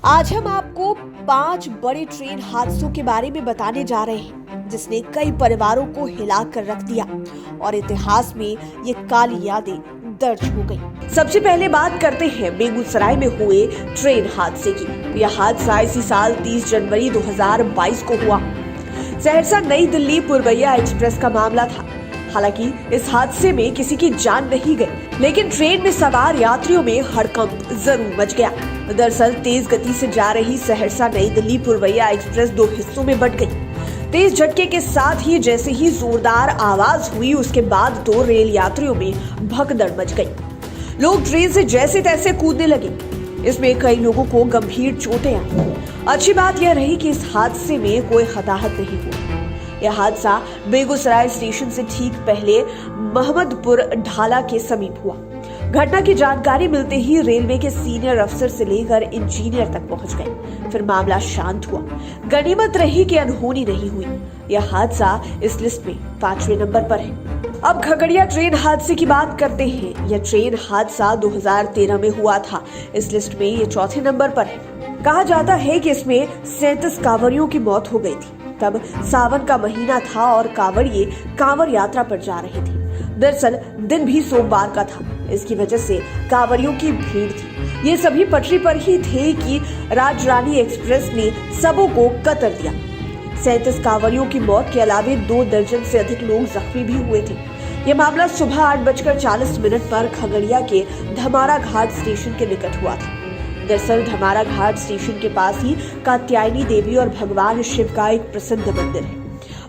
आज हम आपको 5 बड़े ट्रेन हादसों के बारे में बताने जा रहे हैं जिसने कई परिवारों को हिला कर रख दिया और इतिहास में ये काली यादें दर्ज हो गई। सबसे पहले बात करते हैं बेगूसराय में हुए ट्रेन हादसे की। यह हादसा इसी साल 30 जनवरी 2022 को हुआ। सहरसा नई दिल्ली पूर्वैया एक्सप्रेस का मामला था। हालांकि इस हादसे में किसी की जान नहीं गई, लेकिन ट्रेन में सवार यात्रियों में हड़कंप जरूर मच गया। दरअसल तेज गति से जा रही सहरसा नई दिल्ली पूर्वैया एक्सप्रेस दो हिस्सों में बंट गई। तेज झटके के साथ ही जैसे ही जोरदार आवाज हुई, उसके बाद तो रेल यात्रियों में भगदड़ मच गई। लोग ट्रेन से जैसे तैसे कूदने लगे। इसमें कई लोगों को गंभीर चोटें आई। अच्छी बात यह रही कि इस हादसे में कोई हताहत नहीं हुई। यह हादसा बेगूसराय स्टेशन से ठीक पहले महमदपुर ढाला के समीप हुआ। घटना की जानकारी मिलते ही रेलवे के सीनियर अफसर से लेकर इंजीनियर तक पहुंच गए। फिर मामला शांत हुआ। गनीमत रही कि अनहोनी नहीं हुई। यह हादसा इस लिस्ट में 5वें नंबर पर है। अब खगड़िया ट्रेन हादसे की बात करते हैं। यह ट्रेन हादसा 2013 में हुआ था। इस लिस्ट में ये 4थे नंबर पर है। कहा जाता है कि इसमें 37 कांवरियों की मौत हो गई थी। तब सावन का महीना था और कांवड़िए कांवड़ यात्रा पर जा रहे थे। दरअसल दिन भी सोमवार का था। इसकी वजह से कांवड़ियों की भीड़ थी। ये सभी पटरी पर ही थे कि राजरानी एक्सप्रेस ने सबों को कतर दिया। 37 कांवड़ियों की मौत के अलावे 2 दर्जन से अधिक लोग जख्मी भी हुए थे। यह मामला सुबह 8:40 पर खगड़िया के धमारा घाट स्टेशन के निकट हुआ था। दरअसल धमारा घाट स्टेशन के पास ही कात्यायनी देवी और भगवान शिव का एक प्रसिद्ध मंदिर है।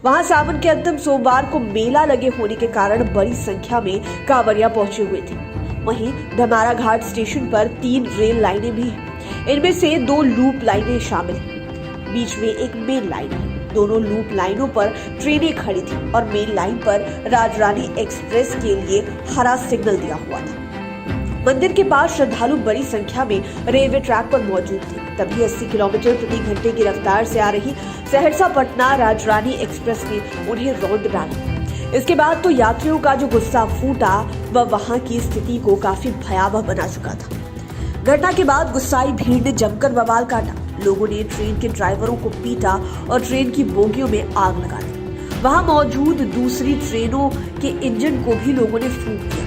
वहां सावन के अंतिम सोमवार को मेला लगे होने के कारण बड़ी संख्या में कांवड़िया पहुंचे हुए थे। वहीं धमारा घाट स्टेशन पर 3 रेल लाइनें भी हैं। इनमें से 2 लूप लाइनें शामिल हैं। बीच में एक मेन लाइन है। दोनों लूप लाइनों पर ट्रेनें खड़ी थी और मेन लाइन पर राजरानी एक्सप्रेस के लिए हरा सिग्नल दिया हुआ था। मंदिर के पास श्रद्धालु बड़ी संख्या में रेलवे ट्रैक पर मौजूद थे। तभी 80 किलोमीटर प्रति घंटे की रफ्तार से आ रही सहरसा पटना राजरानी एक्सप्रेस ने उन्हें रौंद डाला। इसके बाद तो यात्रियों का जो गुस्सा फूटा वह वहां की स्थिति को काफी भयावह बना चुका था। घटना के बाद गुस्साई भीड़ ने जमकर बवाल काटा। लोगों ने ट्रेन के ड्राइवरों को पीटा और ट्रेन की बोगियों में आग लगा दी। वहां मौजूद दूसरी ट्रेनों के इंजन को भी लोगों ने फूंक दिया।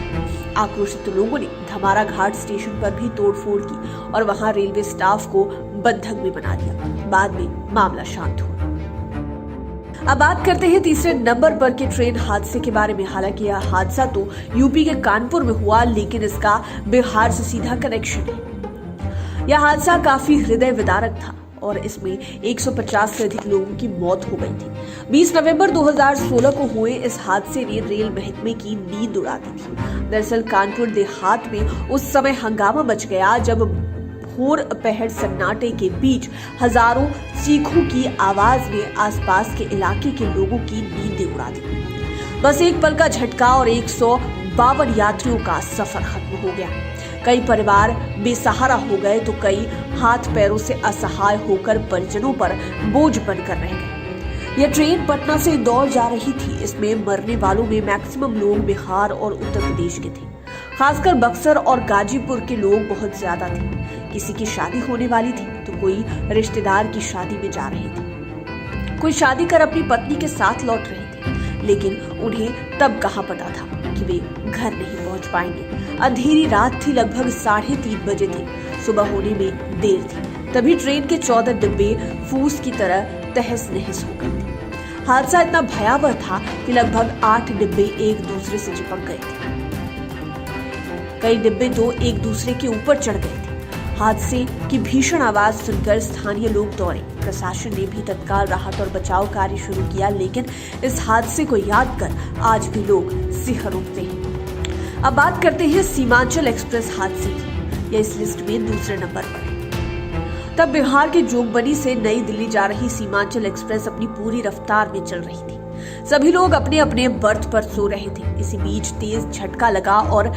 आक्रोशित लोगों ने धमारा घाट स्टेशन पर भी तोड़फोड़ की और वहां रेलवे स्टाफ को बंधक भी बना दिया। बाद में मामला शांत हुआ। अब बात करते हैं 3रे नंबर पर के ट्रेन हादसे के बारे में। हालांकि यह हादसा तो यूपी के कानपुर में हुआ, लेकिन इसका बिहार से सीधा कनेक्शन है। यह हादसा काफी हृदय विदारक था और इसमें 150 से अधिक लोगों की मौत हो गई थी। 20 नवंबर 2016 को हुए इस हादसे ने रेल महकमे की नींद उड़ा दी थी। दरअसल कानपुर देहात में उस समय हंगामा मच गया जब भोर पहर सन्नाटे के बीच हजारों चीखों की आवाज ने आसपास के इलाके के लोगों की नींदें उड़ा दी। बस एक पल का झटका और 152 यात्रियों का सफर खत्म हो गया। कई परिवार बेसहारा हो गए तो कई हाथ पैरों से असहाय होकर परिजनों पर बोझ बनकर रह गए। यह ट्रेन पटना से इंदौर जा रही थी। इसमें मरने वालों में मैक्सिमम लोग बिहार और उत्तर प्रदेश के थे। खासकर बक्सर और गाजीपुर के लोग बहुत ज्यादा थे। किसी की शादी होने वाली थी तो कोई रिश्तेदार की शादी में जा रहे थे। कोई शादी कर अपनी पत्नी के साथ लौट रहे थे, लेकिन उन्हें तब कहाँ पता था कि वे घर नहीं पहुंच पाएंगे। अंधेरी रात थी, लगभग 3:30 बजे थे। सुबह होने में देर थी। तभी ट्रेन के 14 डिब्बे फूस की तरह तहस नहस हो गए थे। हादसा इतना भयावह था कि लगभग 8 डिब्बे एक दूसरे से चिपक गए थे। कई डिब्बे तो एक दूसरे के ऊपर चढ़ गए थे। हादसे की भीषण आवाज सुनकर स्थानीय लोग दौड़े। प्रशासन ने भी तत्काल राहत और बचाव कार्य शुरू किया, लेकिन इस हादसे को याद कर आज भी लोग सिहर उठते हैं। अब बात करते हैं सीमांचल एक्सप्रेस हादसे की। यह इस लिस्ट में 2रे नंबर पर है। तब बिहार के जोगबनी से नई दिल्ली जा रही सीमांचल एक्सप्रेस अपनी पूरी रफ्तार में चल रही थी। सभी लोग अपने अपने बर्थ पर सो रहे थे। इसी बीच तेज झटका लगा और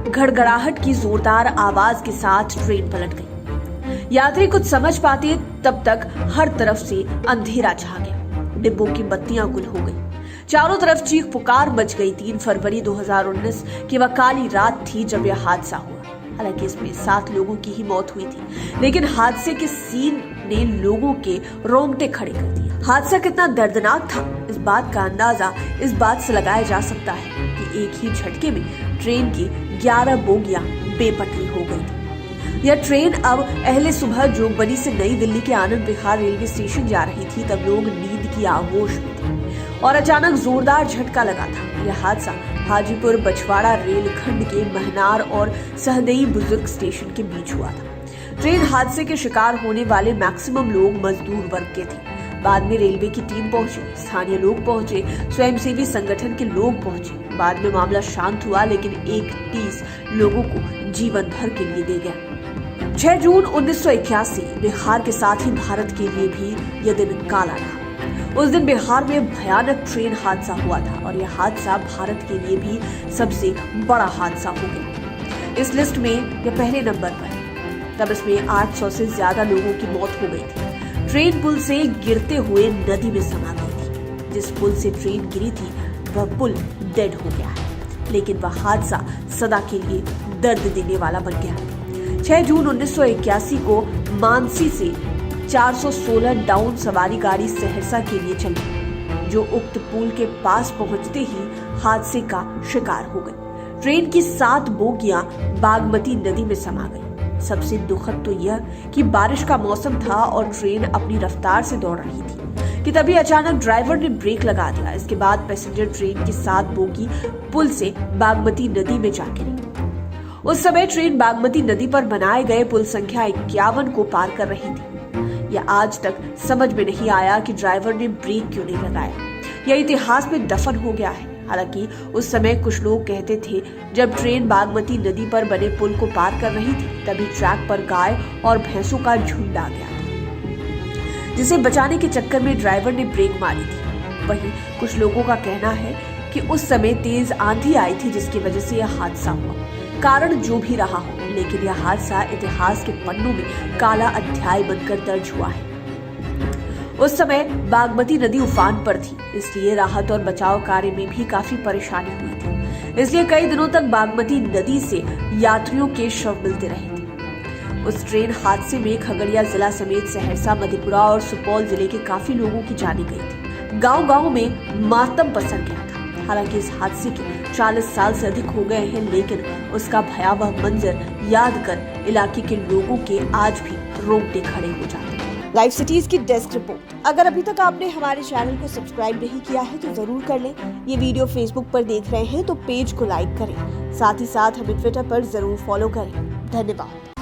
गड़गड़ाहट की जोरदार आवाज के साथ ट्रेन पलट गई। यात्री कुछ समझ पाते तब तक हर तरफ से अंधेरा छा गया। डिब्बों की बत्तियां गुल हो गई। चारों तरफ चीख पुकार मच गई। 3 फरवरी 2019 की वह काली रात थी जब यह हादसा हुआ। हालांकि इसमें 7 लोगों की ही मौत हुई थी, लेकिन हादसे के सीन ने लोगों के रोंगटे खड़े कर दिए। हादसा कितना दर्दनाक था, इस बात का अंदाजा इस बात से लगाया जा सकता है कि एक ही झटके में ट्रेन की 11 बोगियां बेपटरी हो गई थी। यह ट्रेन अब अहले सुबह जोगबनी से नई दिल्ली के आनंद विहार रेलवे स्टेशन जा रही थी। तब लोग नींद की आगोश में थे और अचानक जोरदार झटका लगा था। यह हादसा हाजीपुर बछवाड़ा रेलखंड के महनार और सहदेई बुजुर्ग स्टेशन के बीच हुआ था। ट्रेन हादसे के शिकार होने वाले मैक्सिमम लोग मजदूर वर्ग के थे। बाद में रेलवे की टीम पहुंची, स्थानीय लोग पहुंचे, स्वयंसेवी संगठन के लोग पहुंचे। बाद में मामला शांत हुआ, लेकिन 31 लोगों को जीवन भर के लिए दे गया। 6 जून 1981 बिहार के साथ ही भारत के लिए भी यह दिन काला था। उस दिन बिहार में भयानक ट्रेन हादसा हुआ था और यह हादसा भारत के लिए भी सबसे बड़ा हादसा हो गया। इस लिस्ट में यह पहले नंबर पर है। तब इसमें 800 से ज्यादा लोगों की मौत हो गई थी। ट्रेन पुल से गिरते हुए नदी में समा गई थी। जिस पुल से ट्रेन गिरी थी वह पुल डेड हो गया है, लेकिन वह हादसा सदा के लिए दर्द देने वाला बन गया। 6 जून 1981 को मानसी से 416 डाउन सवारी गाड़ी सहरसा के लिए चली, जो उक्त पुल के पास पहुंचते ही हादसे का शिकार हो गई। ट्रेन की 7 बोगियां बागमती नदी में समा गई। सबसे दुखद तो यह कि बारिश का मौसम था और ट्रेन अपनी रफ्तार से दौड़ रही थी कि तभी अचानक ड्राइवर ने ब्रेक लगा दिया। इसके बाद पैसेंजर ट्रेन की 7 बोगी पुल से बागमती नदी में जा गिरी। उस समय ट्रेन बागमती नदी पर बनाए गए पुल संख्या 51 को पार कर रही थी। यह आज तक समझ में नहीं आया कि ड्राइवर ने ब्रेक क्यों नहीं लगाया। यह इतिहास में दफन हो गया है। हालांकि उस समय कुछ लोग कहते थे जब ट्रेन बागमती नदी पर बने पुल को पार कर रही थी तभी ट्रैक पर गाय और भैंसों का झुंड आ गया था, जिसे बचाने के चक्कर में ड्राइवर ने ब्रेक मारी थी। वहीं कुछ लोगों का कहना है कि उस समय तेज आंधी आई थी जिसकी वजह से यह हादसा हुआ। कारण जो भी रहा हो, लेकिन यह हादसा इतिहास के पन्नों में काला अध्याय बनकर दर्ज हुआ है। उस समय बागमती नदी उफान पर थी, इसलिए राहत और बचाव कार्य में भी काफी परेशानी हुई थी। इसलिए कई दिनों तक बागमती नदी से यात्रियों के शव मिलते रहे थे। उस ट्रेन हादसे में खगड़िया जिला समेत सहरसा, मधेपुरा और सुपौल जिले के काफी लोगों की जाने गई थी। गांव-गांव में मातम पसर गया था। हालांकि इस हादसे के 40 साल से अधिक हो गए हैं, लेकिन उसका भयावह मंजर याद कर इलाके के लोगों के आज भी रोंगटे खड़े हो जाते हैं। लाइव सिटीज की डेस्क रिपोर्ट। अगर अभी तक आपने हमारे चैनल को सब्सक्राइब नहीं किया है तो जरूर कर लें। ये वीडियो फेसबुक पर देख रहे हैं तो पेज को लाइक करें, साथ ही साथ हमें ट्विटर पर जरूर फॉलो करें। धन्यवाद।